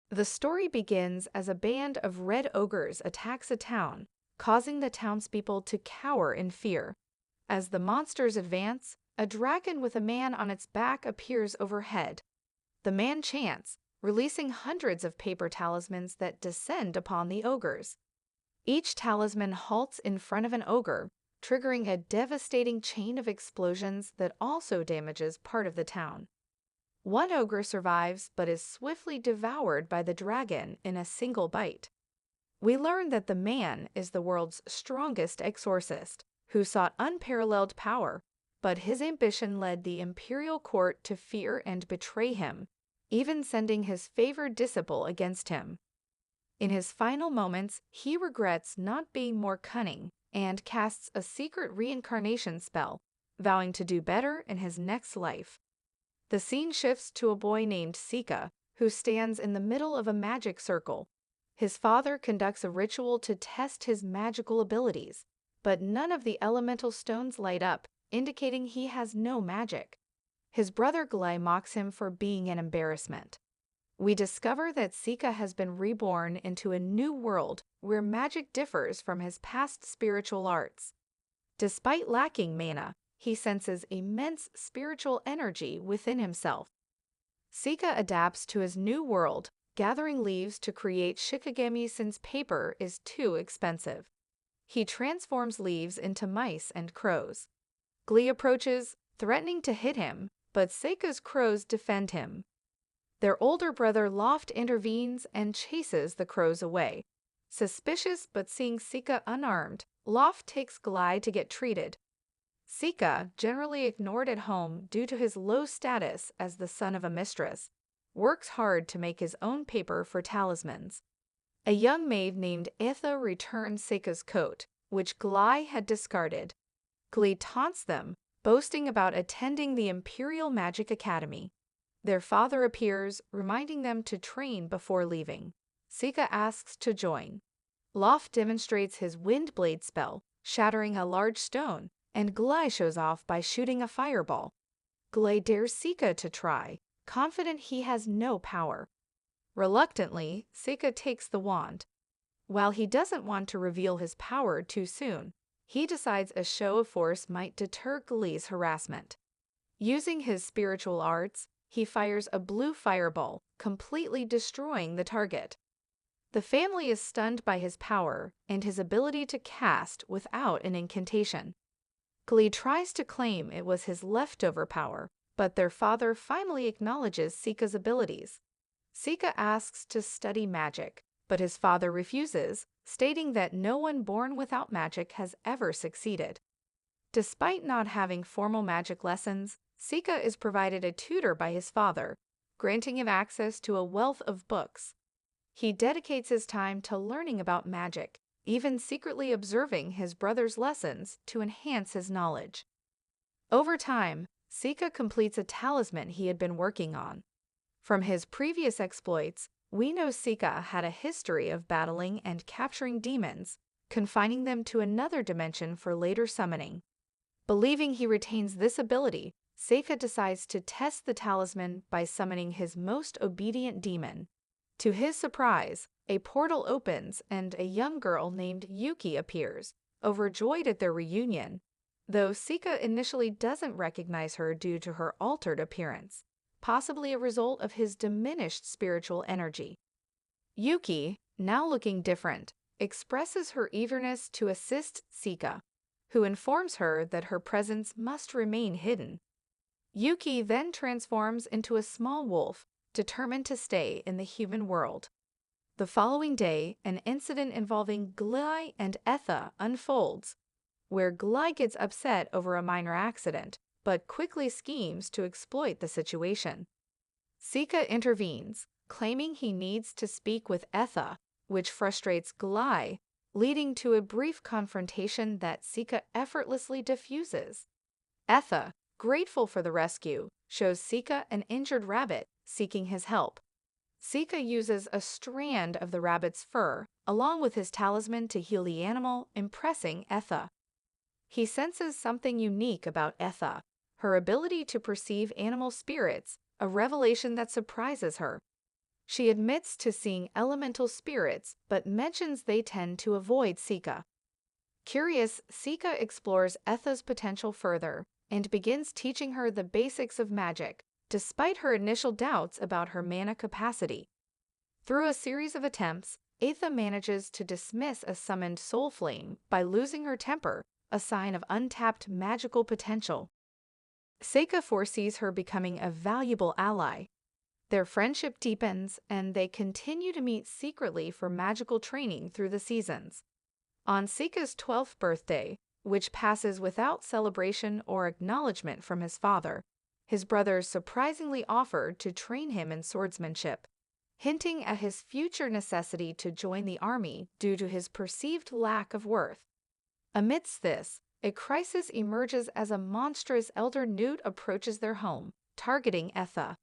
The story begins as a band of red ogres attacks a town, causing the townspeople to cower in fear. As the monsters advance, a dragon with a man on its back appears overhead. The man chants, releasing hundreds of paper talismans that descend upon the ogres. Each talisman halts in front of an ogre, triggering a devastating chain of explosions that also damages part of the town. One ogre survives but is swiftly devoured by the dragon in a single bite. We learn that the man is the world's strongest exorcist, who sought unparalleled power, but his ambition led the imperial court to fear and betray him, even sending his favored disciple against him. In his final moments, he regrets not being more cunning and casts a secret reincarnation spell, vowing to do better in his next life. The scene shifts to a boy named Sika, who stands in the middle of a magic circle. His father conducts a ritual to test his magical abilities, but none of the elemental stones light up, indicating he has no magic. His brother Glai mocks him for being an embarrassment. We discover that Sika has been reborn into a new world where magic differs from his past spiritual arts. Despite lacking mana, he senses immense spiritual energy within himself. Sika adapts to his new world, gathering leaves to create shikigami since paper is too expensive. He transforms leaves into mice and crows. Glee approaches, threatening to hit him, but Sika's crows defend him. Their older brother Loft intervenes and chases the crows away. Suspicious but seeing Sika unarmed, Loft takes Glai to get treated. Sika, generally ignored at home due to his low status as the son of a mistress, works hard to make his own paper for talismans. A young maid named Etha returns Sika's coat, which Glai had discarded. Glee taunts them, boasting about attending the Imperial Magic Academy. Their father appears, reminding them to train before leaving. Sika asks to join. Loft demonstrates his Windblade spell, shattering a large stone, and Glai shows off by shooting a fireball. Glai dares Sika to try, confident he has no power. Reluctantly, Sika takes the wand. While he doesn't want to reveal his power too soon, he decides a show of force might deter Glai's harassment. Using his spiritual arts, he fires a blue fireball, completely destroying the target. The family is stunned by his power and his ability to cast without an incantation. Glai tries to claim it was his leftover power, but their father finally acknowledges Sika's abilities. Sika asks to study magic, but his father refuses, stating that no one born without magic has ever succeeded. Despite not having formal magic lessons, Sika is provided a tutor by his father, granting him access to a wealth of books. He dedicates his time to learning about magic, even secretly observing his brother's lessons to enhance his knowledge. Over time, Sika completes a talisman he had been working on. From his previous exploits, we know Sika had a history of battling and capturing demons, confining them to another dimension for later summoning. Believing he retains this ability, Sika decides to test the talisman by summoning his most obedient demon. To his surprise, a portal opens and a young girl named Yuki appears, overjoyed at their reunion, though Sika initially doesn't recognize her due to her altered appearance, possibly a result of his diminished spiritual energy. Yuki, now looking different, expresses her eagerness to assist Sika, who informs her that her presence must remain hidden. Yuki then transforms into a small wolf, determined to stay in the human world. The following day, an incident involving Glai and Etha unfolds, where Glai gets upset over a minor accident, but quickly schemes to exploit the situation. Sika intervenes, claiming he needs to speak with Etha, which frustrates Glai, leading to a brief confrontation that Sika effortlessly diffuses. Etha, grateful for the rescue, shows Sika an injured rabbit seeking his help. Sika uses a strand of the rabbit's fur, along with his talisman to heal the animal, impressing Etha. He senses something unique about Etha, her ability to perceive animal spirits, a revelation that surprises her. She admits to seeing elemental spirits but mentions they tend to avoid Sika. Curious, Sika explores Etha's potential further and begins teaching her the basics of magic, despite her initial doubts about her mana capacity. Through a series of attempts, Etha manages to dismiss a summoned soul flame by losing her temper, a sign of untapped magical potential. Sika foresees her becoming a valuable ally. Their friendship deepens, and they continue to meet secretly for magical training through the seasons. On Sika's 12th birthday, which passes without celebration or acknowledgement from his father, his brothers surprisingly offered to train him in swordsmanship, hinting at his future necessity to join the army due to his perceived lack of worth. Amidst this, a crisis emerges as a monstrous elder newt approaches their home, targeting Etha.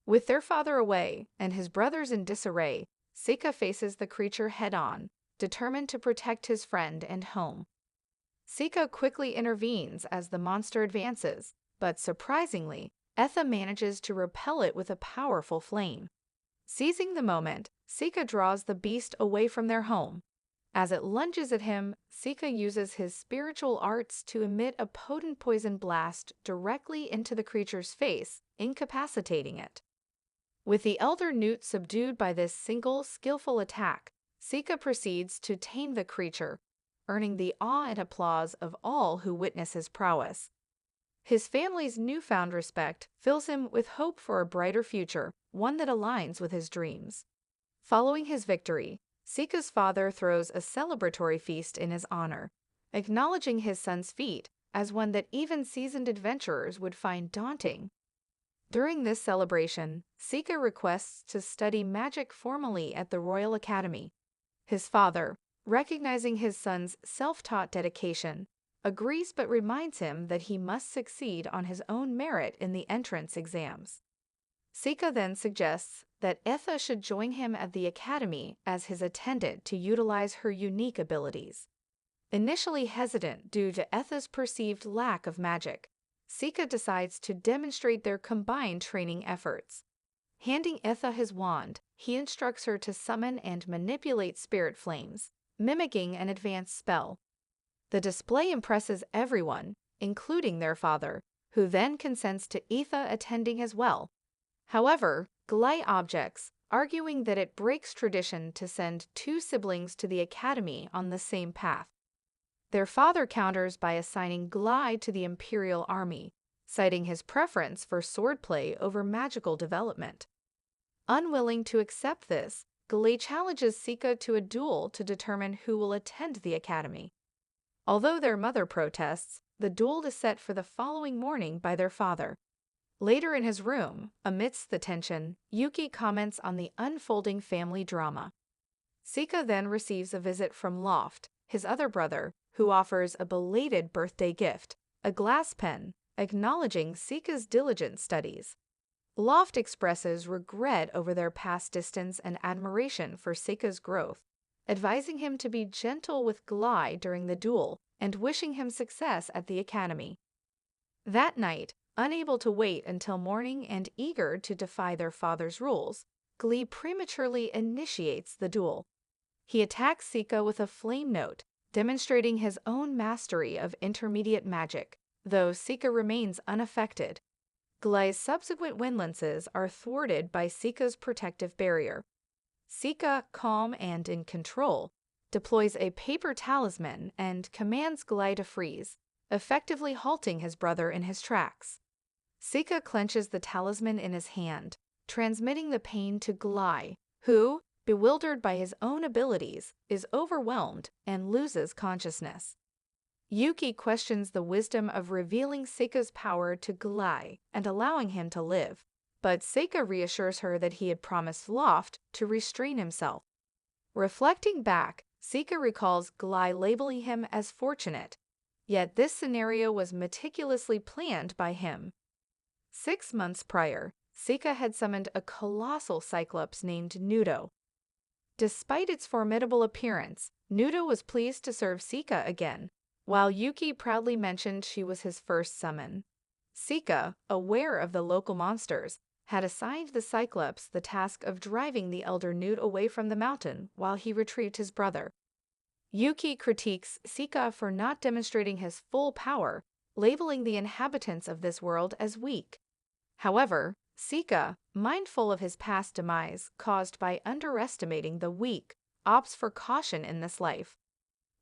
With their father away and his brothers in disarray, Sika faces the creature head-on, determined to protect his friend and home. Sika quickly intervenes as the monster advances, but surprisingly, Etha manages to repel it with a powerful flame. Seizing the moment, Sika draws the beast away from their home. As it lunges at him, Sika uses his spiritual arts to emit a potent poison blast directly into the creature's face, incapacitating it. With the elder newt subdued by this single, skillful attack, Sika proceeds to tame the creature, earning the awe and applause of all who witness his prowess. His family's newfound respect fills him with hope for a brighter future, one that aligns with his dreams. Following his victory, Sika's father throws a celebratory feast in his honor, acknowledging his son's feat as one that even seasoned adventurers would find daunting. During this celebration, Sika requests to study magic formally at the Royal Academy. His father, recognizing his son's self-taught dedication, agrees but reminds him that he must succeed on his own merit in the entrance exams. Sika then suggests that Etha should join him at the academy as his attendant to utilize her unique abilities. Initially hesitant due to Etha's perceived lack of magic, Sika decides to demonstrate their combined training efforts. Handing Etha his wand, he instructs her to summon and manipulate spirit flames, mimicking an advanced spell. The display impresses everyone, including their father, who then consents to Etha attending as well. However, Glai objects, arguing that it breaks tradition to send two siblings to the academy on the same path. Their father counters by assigning Glai to the Imperial Army, citing his preference for swordplay over magical development. Unwilling to accept this, Glai challenges Sika to a duel to determine who will attend the academy. Although their mother protests, the duel is set for the following morning by their father. Later in his room, amidst the tension, Yuki comments on the unfolding family drama. Sika then receives a visit from Loft, his other brother, who offers a belated birthday gift, a glass pen, acknowledging Sika's diligent studies. Loft expresses regret over their past distance and admiration for Sika's growth, advising him to be gentle with Glai during the duel and wishing him success at the academy. That night, unable to wait until morning and eager to defy their father's rules, Glai prematurely initiates the duel. He attacks Sika with a flame note, demonstrating his own mastery of intermediate magic, though Sika remains unaffected. Glai's subsequent windlances are thwarted by Sika's protective barrier. Sika, calm and in control, deploys a paper talisman and commands Glai to freeze, effectively halting his brother in his tracks. Sika clenches the talisman in his hand, transmitting the pain to Glai, who, bewildered by his own abilities, is overwhelmed and loses consciousness. Yuki questions the wisdom of revealing Sika's power to Glai and allowing him to live, but Sika reassures her that he had promised Loft to restrain himself. Reflecting back, Sika recalls Glai labeling him as fortunate, yet this scenario was meticulously planned by him. 6 months prior, Sika had summoned a colossal cyclops named Nudo. Despite its formidable appearance, Nudo was pleased to serve Sika again, while Yuki proudly mentioned she was his first summon. Sika, aware of the local monsters, had assigned the Cyclops the task of driving the elder Newt away from the mountain while he retrieved his brother. Yuki critiques Sika for not demonstrating his full power, labeling the inhabitants of this world as weak. However, Sika, mindful of his past demise caused by underestimating the weak, opts for caution in this life.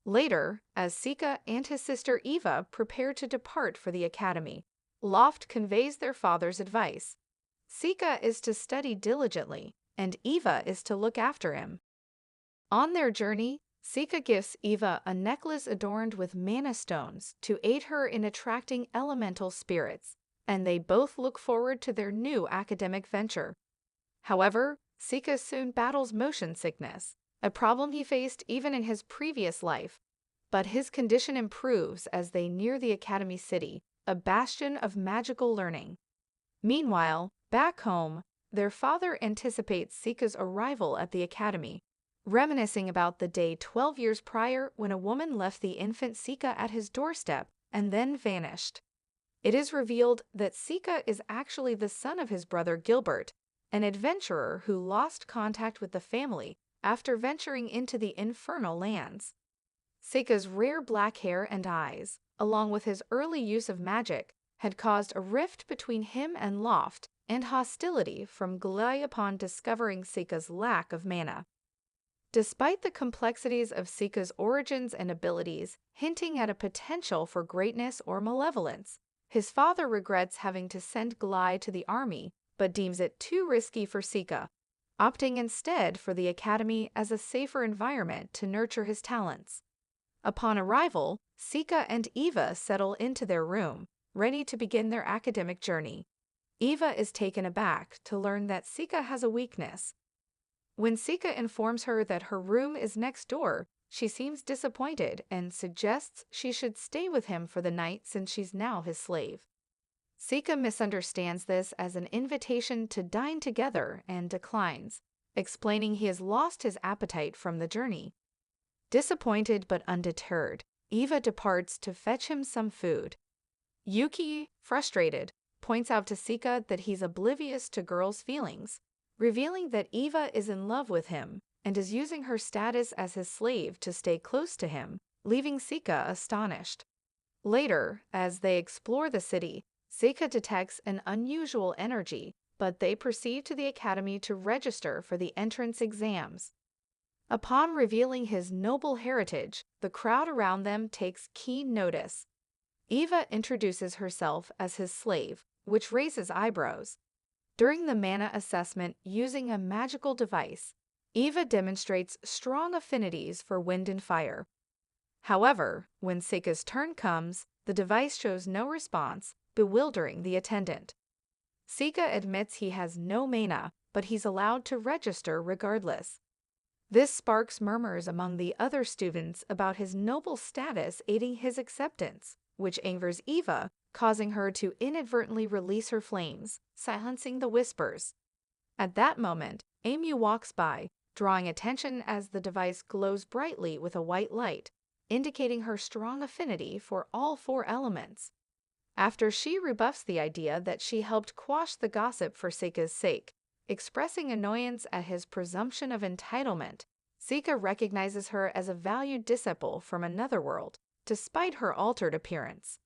Later, as Sika and his sister Eva prepare to depart for the academy, Loft conveys their father's advice. Sika is to study diligently, and Eva is to look after him. On their journey, Sika gives Eva a necklace adorned with mana stones to aid her in attracting elemental spirits, and they both look forward to their new academic venture. However, Sika soon battles motion sickness, a problem he faced even in his previous life, but his condition improves as they near the Academy City, a bastion of magical learning. Meanwhile, back home, their father anticipates Sika's arrival at the Academy, reminiscing about the day 12 years prior when a woman left the infant Sika at his doorstep and then vanished. It is revealed that Sika is actually the son of his brother Gilbert, an adventurer who lost contact with the family after venturing into the infernal lands. Sika's rare black hair and eyes, along with his early use of magic, had caused a rift between him and Loft and hostility from Glai upon discovering Sika's lack of mana. Despite the complexities of Sika's origins and abilities hinting at a potential for greatness or malevolence, his father regrets having to send Glai to the army but deems it too risky for Sika, opting instead for the academy as a safer environment to nurture his talents. Upon arrival, Sika and Eva settle into their room, ready to begin their academic journey. Eva is taken aback to learn that Sika has a weakness. When Sika informs her that her room is next door, she seems disappointed and suggests she should stay with him for the night since she's now his slave. Sika misunderstands this as an invitation to dine together and declines, explaining he has lost his appetite from the journey. Disappointed but undeterred, Eva departs to fetch him some food. Yuki, frustrated, points out to Sika that he's oblivious to girls' feelings, revealing that Eva is in love with him and is using her status as his slave to stay close to him, leaving Sika astonished. Later, as they explore the city, Sika detects an unusual energy, but they proceed to the academy to register for the entrance exams. Upon revealing his noble heritage, the crowd around them takes keen notice. Eva introduces herself as his slave, which raises eyebrows. During the mana assessment using a magical device, Eva demonstrates strong affinities for wind and fire. However, when Sika's turn comes, the device shows no response, bewildering the attendant. Sika admits he has no mana, but he's allowed to register regardless. This sparks murmurs among the other students about his noble status aiding his acceptance, which angers Eva, causing her to inadvertently release her flames, silencing the whispers. At that moment, Amy walks by, drawing attention as the device glows brightly with a white light, indicating her strong affinity for all 4 elements. After she rebuffs the idea that she helped quash the gossip for Sika's sake, expressing annoyance at his presumption of entitlement, Sika recognizes her as a valued disciple from another world, despite her altered appearance.